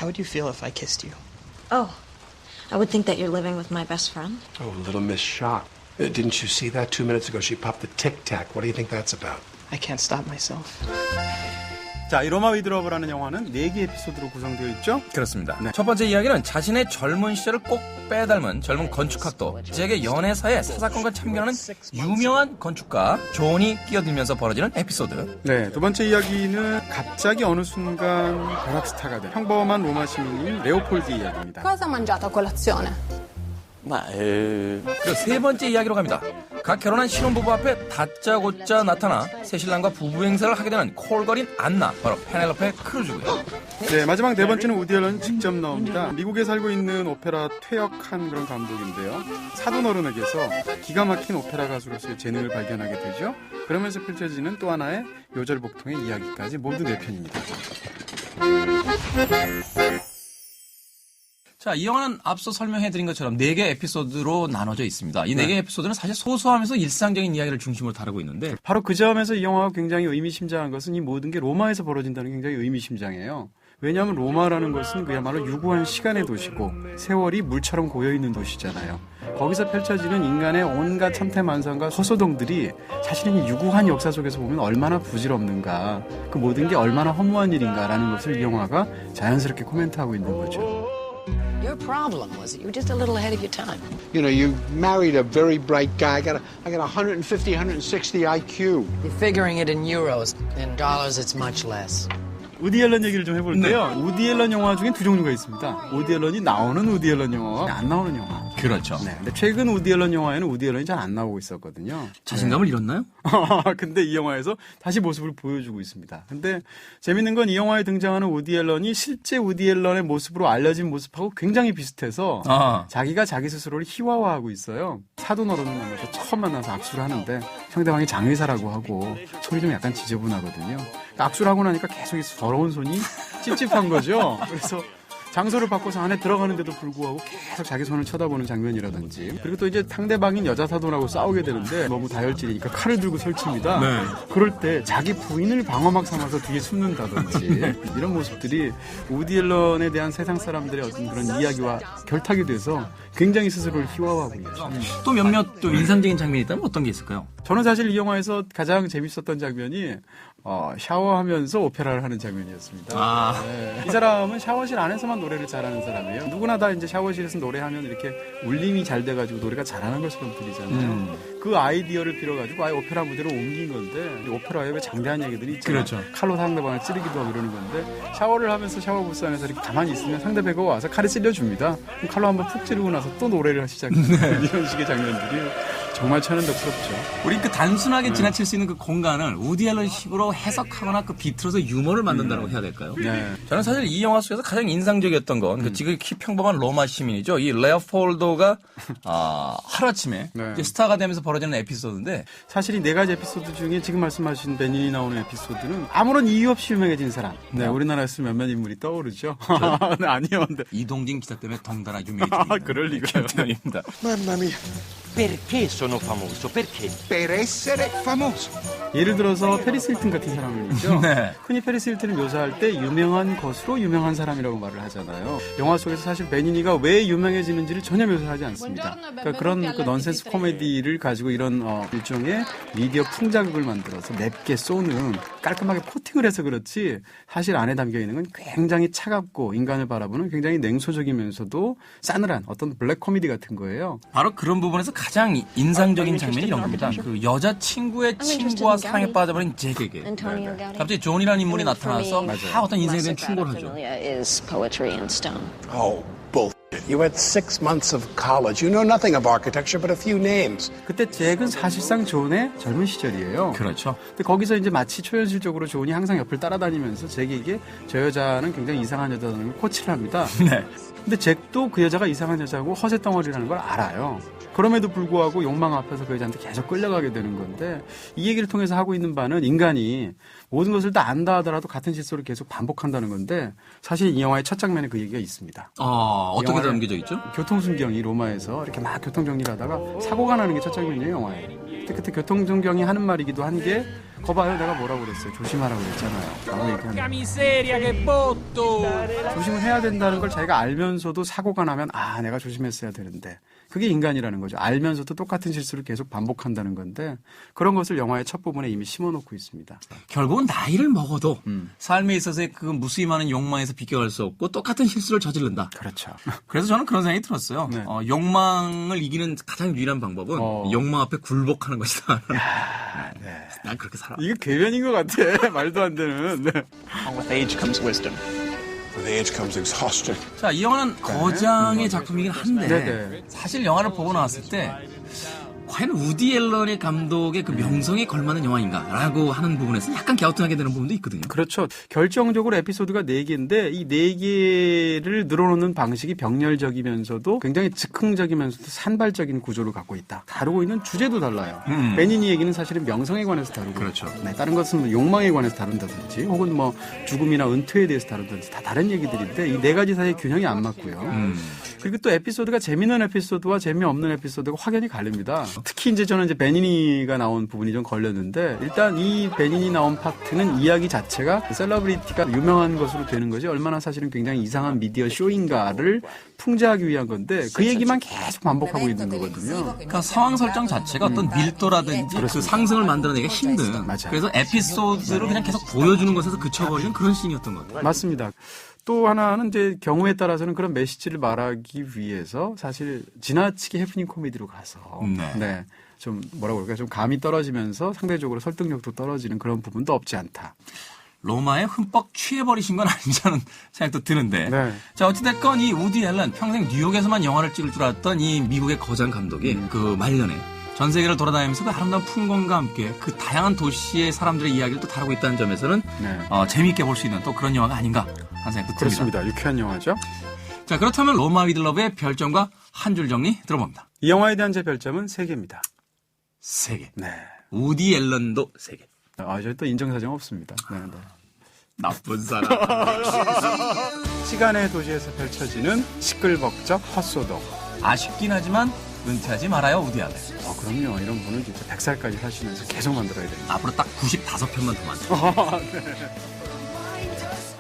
How would you feel if I kissed you? Oh, I would think that you're living with my best friend. Oh, little Miss Shock. Didn't you see that 2 minutes ago? She popped the tic-tac. What do you think that's about? I can't stop myself. 자, 이 로마 위드러브라는 영화는 4개 에피소드로 구성되어 있죠? 그렇습니다. 네. 첫 번째 이야기는 자신의 젊은 시절을 꼭 빼닮은 젊은 건축학도, 세계 연애사의 사사건과 참견하는 유명한 건축가 존이 끼어들면서 벌어지는 에피소드. 네, 두 번째 이야기는 갑자기 어느 순간 벼락스타가 된 평범한 로마 시민인 레오폴드 이야기입니다. Cosa ha mangiato a colazione? 그리고 세 번째 이야기로 갑니다. 각 결혼한 신혼부부 앞에 다짜고짜 나타나 새신랑과 부부 행사를 하게 되는 콜걸인 안나, 바로 페넬로페 크루즈고요. 네, 마지막 네 번째는 우디 앨런 직접 나옵니다. 미국에 살고 있는 오페라 퇴역한 그런 감독인데요. 사돈 어른에게서 기가 막힌 오페라 가수로서의 재능을 발견하게 되죠. 그러면서 펼쳐지는 또 하나의 요절복통의 이야기까지 모두 4편입니다. 자, 이 영화는 앞서 설명해드린 것처럼 4개 에피소드로 나눠져 있습니다. 이 4개 에피소드는 사실 소소하면서 일상적인 이야기를 중심으로 다루고 있는데 바로 그 점에서 이 영화가 굉장히 의미심장한 것은 이 모든 게 로마에서 벌어진다는 게 굉장히 의미심장해요. 왜냐하면 로마라는 것은 그야말로 유구한 시간의 도시고 세월이 물처럼 고여있는 도시잖아요. 거기서 펼쳐지는 인간의 온갖 참태만상과 허소동들이 사실은 유구한 역사 속에서 보면 얼마나 부질없는가, 그 모든 게 얼마나 허무한 일인가라는 것을 이 영화가 자연스럽게 코멘트하고 있는 거죠. Your problem was that you were just a little ahead of your time. You know, you married a very bright guy. I got 150, 160 IQ. You're figuring it in euros. In dollars, it's much less. 우디 앨런 얘기를 좀 해볼게요. 네. 우디 앨런 영화 중에 두 종류가 있습니다. 우디 앨런이 나오는 우디 앨런 영화와 안 나오는 영화. 그렇죠. 네, 근데 최근 우디 앨런 영화에는 우디 앨런이 잘 안 나오고 있었거든요. 자신감을 잃었나요? 근데 이 영화에서 다시 모습을 보여주고 있습니다. 근데 재밌는 건 이 영화에 등장하는 우디 앨런이 실제 우디 앨런의 모습으로 알려진 모습하고 굉장히 비슷해서 자기가 자기 스스로를 희화화하고 있어요. 사돈 어른을 만나서 처음 만나서 악수를 하는데 상대방이 장의사라고 하고 손이 좀 약간 지저분하거든요. 악수를 하고 나니까 계속 이 더러운 손이 찝찝한 거죠. 그래서 장소를 바꿔서 안에 들어가는데도 불구하고 계속 자기 손을 쳐다보는 장면이라든지, 그리고 또 이제 상대방인 여자 사돈하고 싸우게 되는데 너무 다혈질이니까 칼을 들고 설칩니다. 네. 그럴 때 자기 부인을 방어막 삼아서 뒤에 숨는다든지 이런 모습들이 우디 앨런에 대한 세상 사람들의 어떤 그런 이야기와 결탁이 돼서 굉장히 스스로를 희화화하고 있죠. 또 몇몇 또 인상적인 장면이 있다면 어떤 게 있을까요? 저는 사실 이 영화에서 가장 재밌었던 장면이 샤워하면서 오페라를 하는 장면이었습니다. 네. 이 사람은 샤워실 안에서만 노래를 잘하는 사람이에요. 누구나 다 이제 샤워실에서 노래하면 이렇게 울림이 잘 돼가지고 노래가 잘하는 것처럼 들리잖아요. 그 아이디어를 빌어가지고 아예 오페라 무대로 옮긴 건데, 오페라에 왜 장대한 얘기들이 있잖아요. 그렇죠. 칼로 상대방을 찌르기도 하고 이러는 건데, 샤워를 하면서 샤워 부스 안에서 이렇게 가만히 있으면 상대방이 와서 칼에 찔려줍니다. 그럼 칼로 한번 푹 찌르고 나서 또 노래를 시작해요. 이런 식의 장면들이 정말 천연덕스럽죠. 우리 그 단순하게 지나칠 수 있는 그 공간을 우디 앨런식으로 해석하거나 그 비틀어서 유머를 만든다고 해야 될까요? 네. 저는 사실 이 영화 속에서 가장 인상적이었던 건 그 지극히 평범한 로마 시민이죠. 이 레오폴도가 하루아침에 이제 스타가 되면서 벌어지는 에피소드인데, 사실 이 4가지 에피소드 중에 지금 말씀하신 베닌이 나오는 에피소드는 아무런 이유 없이 유명해진 사람. 네, 우리나라에서 몇몇 인물이 떠오르죠. 네, 아니요. 근데 이동진 기자 때문에 덩달아 유명해집니다. 그럴 리가요. 입니다. Mamma mia. Perché sono famoso? Perché? Per essere famoso. 예를 들어서 페리스 힐튼 같은 사람을 있죠. 네. 흔히 페리스 힐튼을 묘사할 때 유명한 것으로 유명한 사람이라고 말을 하잖아요. 영화 속에서 사실 베니니가 왜 유명해지는지를 전혀 묘사하지 않습니다. 그러니까 그런 그 넌센스 코미디를 가지고 이런 일종의 미디어 풍자극을 만들어서 맵게 쏘는, 깔끔하게 코팅을 해서 그렇지 사실 안에 담겨있는 건 굉장히 차갑고 인간을 바라보는 굉장히 냉소적이면서도 싸늘한 어떤 블랙 코미디 같은 거예요. 바로 그런 부분에서 가장 인상적인 장면이 이런 겁니다. 그 여자친구의 친구와 사랑에 빠져버린 잭에게 갑자기 존이라는 인물이 나타나서 다 어떤 인생에 대한 충고를 하죠. Oh, bullshit. You had 6 months of college. You know nothing of architecture but a few names. 그때 잭은 사실상 존의 젊은 시절이에요. 그렇죠. 근데 거기서 이제 마치 초현실적으로 존이 항상 옆을 따라다니면서 잭에게 저 여자는 굉장히 이상한 여자라는 걸 코치를 합니다. 네. 근데 잭도 그 여자가 이상한 여자고 허세덩어리라는 걸 알아요. 그럼에도 불구하고 욕망 앞에서 그 여자한테 계속 끌려가게 되는 건데, 이 얘기를 통해서 하고 있는 바는 인간이 모든 것을 다 안다 하더라도 같은 실수를 계속 반복한다는 건데, 사실 이 영화의 첫 장면에 그 얘기가 있습니다. 어떻게 담겨져 있죠? 교통순경이 로마에서 이렇게 막 교통정리를 하다가 사고가 나는 게 첫 장면이에요, 영화에. 그때 교통순경이 하는 말이기도 한 게 거봐요, 내가 뭐라고 그랬어요. 조심하라고 그랬잖아요. 라고 얘기하는. 조심을 해야 된다는 걸 자기가 알면서도 사고가 나면 내가 조심했어야 되는데 그게 인간이라는 거죠. 알면서도 똑같은 실수를 계속 반복한다는 건데 그런 것을 영화의 첫 부분에 이미 심어놓고 있습니다. 결국은 나이를 먹어도 삶에 있어서의 그 무수히 많은 욕망에서 비껴갈 수 없고 똑같은 실수를 저지른다. 그렇죠. 그래서 저는 그런 생각이 들었어요. 네. 욕망을 이기는 가장 유일한 방법은 욕망 앞에 굴복하는 것이다. 네. 난 그렇게 살아. 이게 궤변인 것 같아. 말도 안 되는. 네. With age comes wisdom. With age comes exhaustion. 자, 이 영화는 거장의 작품이긴 한데 네네. 사실 영화를 보고 나왔을 때 과연 우디 앨런의 감독의 그 명성에 걸맞는 영화인가라고 하는 부분에서 약간 갸우뚱하게 되는 부분도 있거든요. 그렇죠. 결정적으로 에피소드가 4개인데 이 4개를 늘어놓는 방식이 병렬적이면서도 굉장히 즉흥적이면서도 산발적인 구조를 갖고 있다. 다루고 있는 주제도 달라요. 베니니 얘기는 사실은 명성에 관해서 다루고 그렇죠. 있죠. 네, 다른 것은 뭐 욕망에 관해서 다룬다든지 혹은 뭐 죽음이나 은퇴에 대해서 다룬다든지 다 다른 얘기들인데 이 4가지 사이의 균형이 안 맞고요. 그리고 또 에피소드가 재미있는 에피소드와 재미없는 에피소드가 확연히 갈립니다. 특히 이제 저는 이제 베니니가 나온 부분이 좀 걸렸는데 일단 이 베니니 나온 파트는 이야기 자체가 셀러브리티가 유명한 것으로 되는 것이 얼마나 사실은 굉장히 이상한 미디어 쇼인가를 풍자하기 위한 건데 그 얘기만 계속 반복하고 있는 거거든요. 그러니까 상황 설정 자체가 어떤 밀도라든지 그 상승을 만들어내기가 힘든. 맞아요. 그래서 에피소드를 그냥 계속 보여주는 것에서 그쳐버리는 그런 씬이었던 것 같아요. 맞습니다. 또 하나는 이제 경우에 따라서는 그런 메시지를 말하기 위해서 사실 지나치게 해프닝 코미디로 가서 네. 좀 뭐라고 그럴까요? 좀 감이 떨어지면서 상대적으로 설득력도 떨어지는 그런 부분도 없지 않다. 로마에 흠뻑 취해버리신 건 아니라는 생각도 드는데. 네. 자, 어찌됐건 이 우디 앨런 평생 뉴욕에서만 영화를 찍을 줄 알았던 이 미국의 거장 감독이 그 말년에 전 세계를 돌아다니면서 그 아름다운 풍광과 함께 그 다양한 도시의 사람들의 이야기를 또 다루고 있다는 점에서는 재미있게 볼 수 있는 또 그런 영화가 아닌가 하는 생각도 듭니다. 그렇습니다. 유쾌한 영화죠. 자, 그렇다면 로마 위드 러브의 별점과 한 줄 정리 들어봅니다. 이 영화에 대한 제 별점은 3개입니다. 3개. 네. 우디 앨런도 3개. 저희 또 인정사정 없습니다. 네. 나쁜 사람. 시간의 도시에서 펼쳐지는 시끌벅적 헛소동. 아쉽긴 하지만 은퇴하지 말아요, 우디 앨런. 그럼요. 이런 분은 진짜 100살까지 사시면서 계속 만들어야 됩니다. 앞으로 딱 95편만 더 만들어. 네.